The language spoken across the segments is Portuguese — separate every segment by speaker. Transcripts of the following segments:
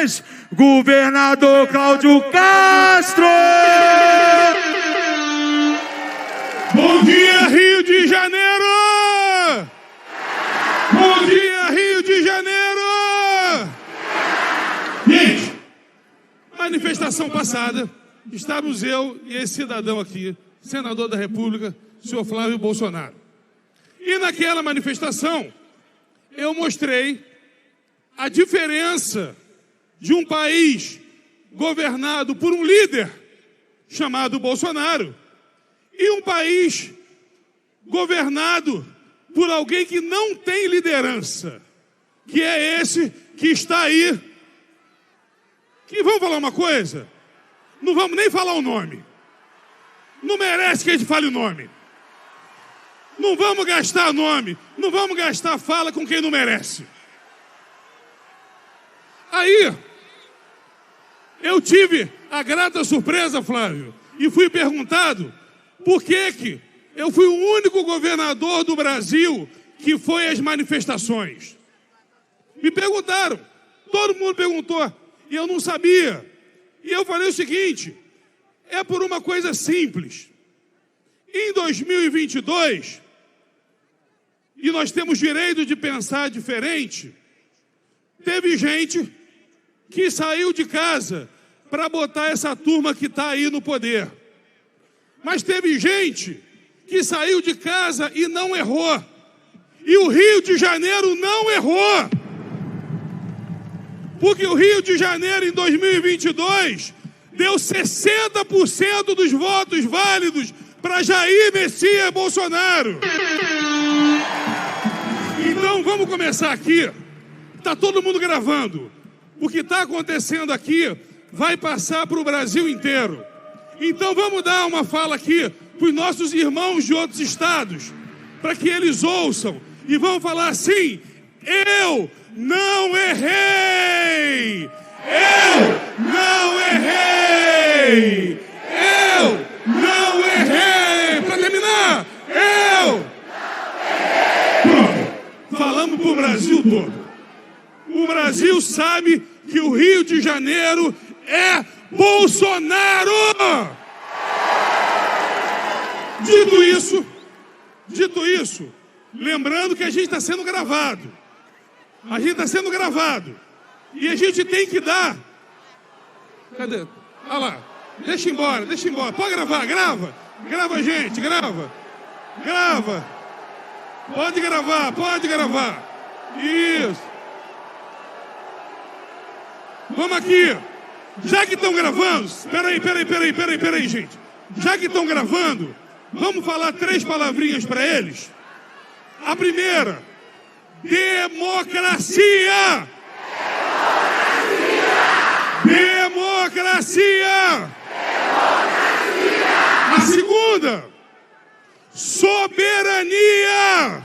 Speaker 1: vocês, governador Cláudio Castro!
Speaker 2: Bom dia, Rio de Janeiro! Bom dia, Rio de Janeiro! Gente, manifestação passada, estávamos eu e esse cidadão aqui, senador da República, senhor Flávio Bolsonaro. E naquela manifestação, eu mostrei a diferença de um país governado por um líder chamado Bolsonaro e um país governado por alguém que não tem liderança, que é esse que está aí. Que vamos falar uma coisa? Não vamos nem falar o nome. Não merece que a gente fale o nome. Não vamos gastar nome, não vamos gastar fala com quem não merece. Aí, eu tive a grata surpresa, Flávio, e fui perguntado por que eu fui o único governador do Brasil que foi às manifestações. Me perguntaram, todo mundo perguntou, e eu não sabia. E eu falei o seguinte, é por uma coisa simples. Em 2022, e nós temos direito de pensar diferente, teve gente que saiu de casa para botar essa turma que está aí no poder. Mas teve gente que saiu de casa e não errou. E o Rio de Janeiro não errou. Porque o Rio de Janeiro, em 2022, deu 60% dos votos válidos para Jair Messias Bolsonaro. Então vamos começar aqui. Está todo mundo gravando. O que está acontecendo aqui vai passar para o Brasil inteiro. Então vamos dar uma fala aqui para os nossos irmãos de outros estados, para que eles ouçam e vão falar assim: eu não errei! Eu não errei! Eu não errei! Para terminar, eu não errei! Pronto, falamos para o Brasil todo. O Brasil sabe que o Rio de Janeiro é Bolsonaro! Dito isso, lembrando que a gente está sendo gravado. A gente está sendo gravado. E a gente tem que dar... Cadê? Olha lá. Deixa embora. Pode gravar, grava. Grava, gente, grava. Grava. Pode gravar. Isso. Vamos aqui. Já que estão gravando... Peraí, gente. Já que estão gravando, vamos falar 3 palavrinhas para eles. A primeira... Democracia! Democracia! A segunda, soberania!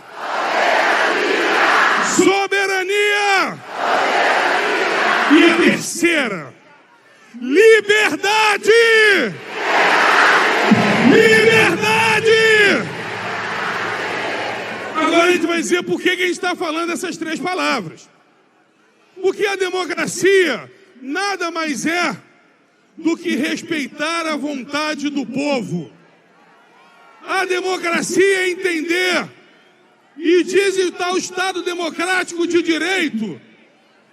Speaker 2: Soberania! E a terceira, liberdade! Liberdade! Agora a gente vai dizer por que a gente está falando essas 3 palavras. Porque a democracia nada mais é do que respeitar a vontade do povo. A democracia é entender e digitar o Estado democrático de direito.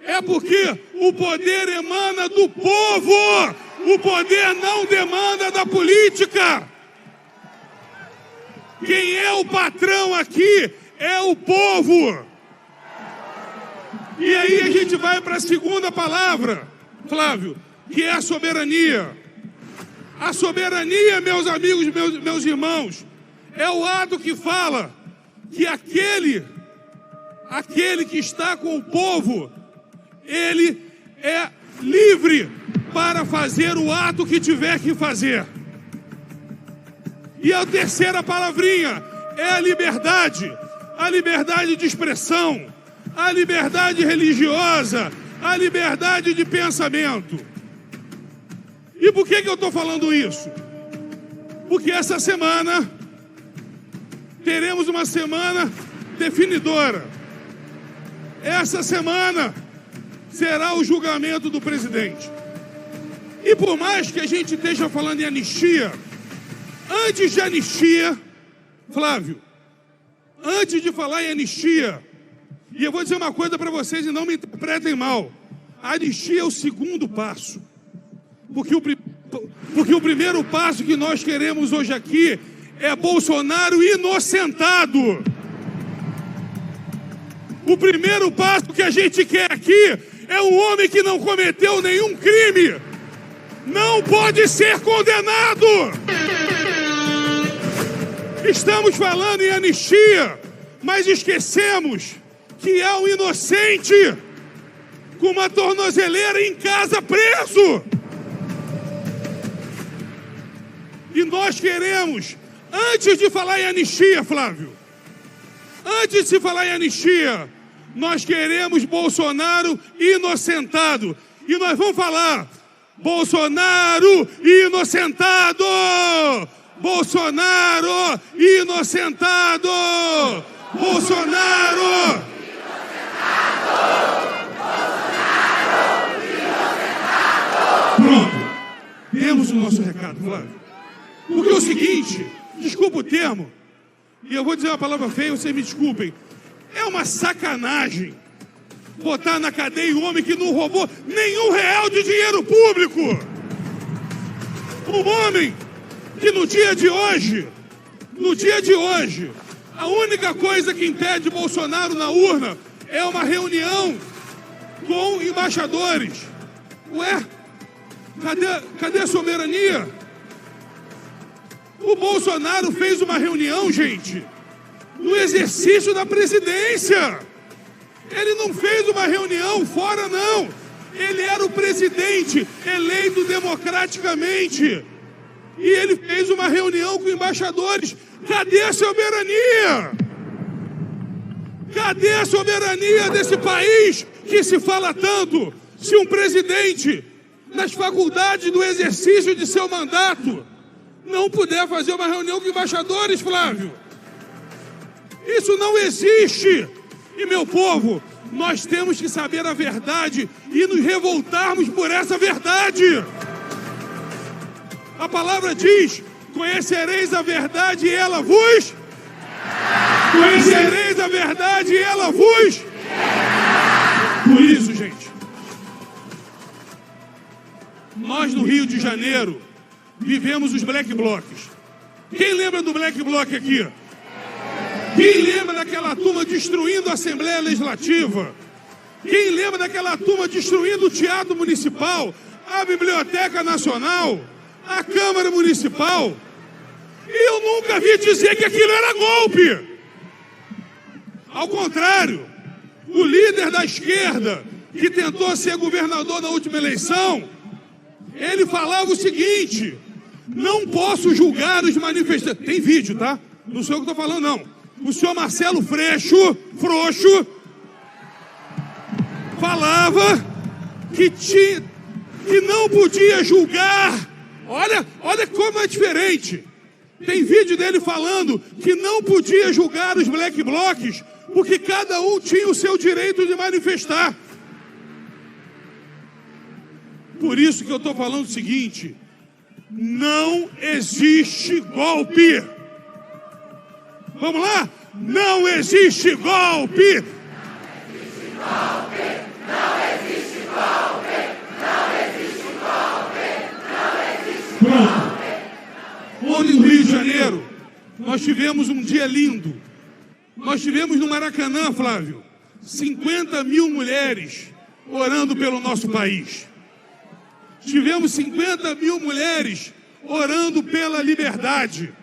Speaker 2: É porque o poder emana do povo. O poder não demanda da política. Quem é o patrão aqui é o povo. E aí a gente vai para a segunda palavra, Flávio, que é a soberania. A soberania, meus amigos, meus irmãos, é o ato que fala que aquele que está com o povo, ele é livre para fazer o ato que tiver que fazer. E a terceira palavrinha é a liberdade de expressão, a liberdade religiosa, a liberdade de pensamento. E por que eu estou falando isso? Porque essa semana teremos uma semana definidora. Essa semana será o julgamento do presidente. E por mais que a gente esteja falando em anistia, antes de anistia, Flávio, antes de falar em anistia, e eu vou dizer uma coisa para vocês e não me interpretem mal, a anistia é o segundo passo, porque o primeiro passo que nós queremos hoje aqui é Bolsonaro inocentado. O primeiro passo que a gente quer aqui é um homem que não cometeu nenhum crime, não pode ser condenado. Estamos falando em anistia, mas esquecemos que há um inocente com uma tornozeleira em casa preso. E nós queremos, antes de falar em anistia, Flávio, antes de se falar em anistia, nós queremos Bolsonaro inocentado. E nós vamos falar, Bolsonaro inocentado! Bolsonaro inocentado! Bolsonaro! Pronto. Temos o nosso recado, Flávio. Porque é o seguinte, desculpa o termo, e eu vou dizer uma palavra feia, vocês me desculpem, é uma sacanagem botar na cadeia um homem que não roubou nenhum real de dinheiro público. Um homem que no dia de hoje, a única coisa que impede Bolsonaro na urna é uma reunião com embaixadores. Ué, cadê a soberania? O Bolsonaro fez uma reunião, gente, no exercício da presidência. Ele não fez uma reunião fora, não. Ele era o presidente eleito democraticamente. E ele fez uma reunião com embaixadores. Cadê a soberania? Cadê a soberania desse país que se fala tanto? Se um presidente, nas faculdades do exercício de seu mandato, não puder fazer uma reunião com embaixadores, Flávio. Isso não existe. E, meu povo, nós temos que saber a verdade e nos revoltarmos por essa verdade. A palavra diz, conhecereis a verdade e ela vos... Conhecereis a verdade e ela vos... Por isso, gente, nós no Rio de Janeiro vivemos os Black Blocs. Quem lembra do Black Bloc aqui? Quem lembra daquela turma destruindo a Assembleia Legislativa? Quem lembra daquela turma destruindo o Teatro Municipal, a Biblioteca Nacional, a Câmara Municipal? E eu nunca vi dizer que aquilo era golpe. Ao contrário, o líder da esquerda, que tentou ser governador na última eleição, ele falava o seguinte: não posso julgar os manifestantes. Tem vídeo, tá? Não sei o que eu estou falando, não. O senhor Marcelo Frouxo, falava que não podia julgar. Olha como é diferente. Tem vídeo dele falando que não podia julgar os Black Blocs, porque cada um tinha o seu direito de manifestar. Por isso que eu estou falando o seguinte: não existe golpe. Vamos lá? Não existe golpe! Não existe golpe! Não existe golpe! Não existe golpe! Não existe golpe! Ontem no Rio de Janeiro, nós tivemos um dia lindo. Nós tivemos no Maracanã, Flávio, 50 mil mulheres orando pelo nosso país. Tivemos 50 mil mulheres orando pela liberdade.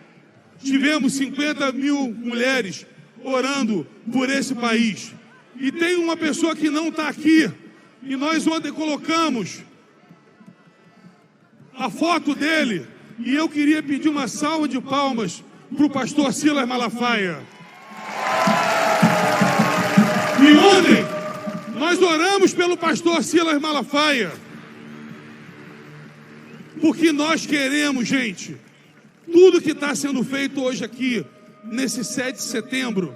Speaker 2: Tivemos 50 mil mulheres orando por esse país. E tem uma pessoa que não está aqui. E nós ontem colocamos a foto dele. E eu queria pedir uma salva de palmas para o pastor Silas Malafaia. E ontem nós oramos pelo pastor Silas Malafaia. Porque nós queremos, gente, tudo que está sendo feito hoje aqui, nesse 7 de setembro,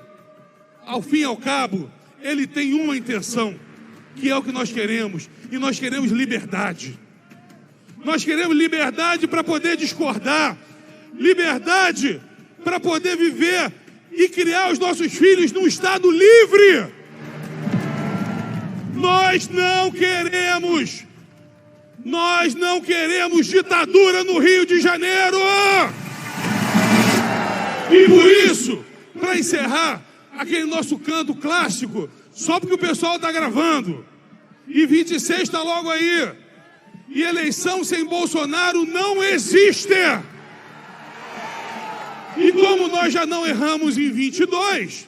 Speaker 2: ao fim e ao cabo, ele tem uma intenção: que é o que nós queremos. E nós queremos liberdade. Nós queremos liberdade para poder discordar. Liberdade para poder viver e criar os nossos filhos num estado livre. Nós não queremos ditadura no Rio de Janeiro. E por isso, para encerrar aquele nosso canto clássico, só porque o pessoal está gravando, e 26 está logo aí, e eleição sem Bolsonaro não existe. E como nós já não erramos em 22,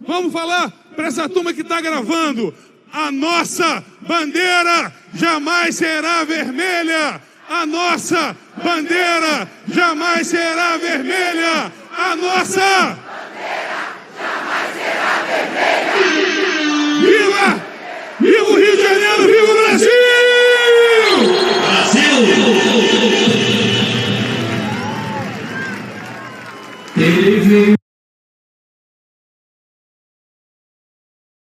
Speaker 2: vamos falar para essa turma que está gravando: a nossa bandeira jamais será vermelha. A nossa bandeira jamais será vermelha. A nossa bandeira jamais será vermelha. Viva! Viva o Rio de Janeiro! Viva o Brasil! Brasil!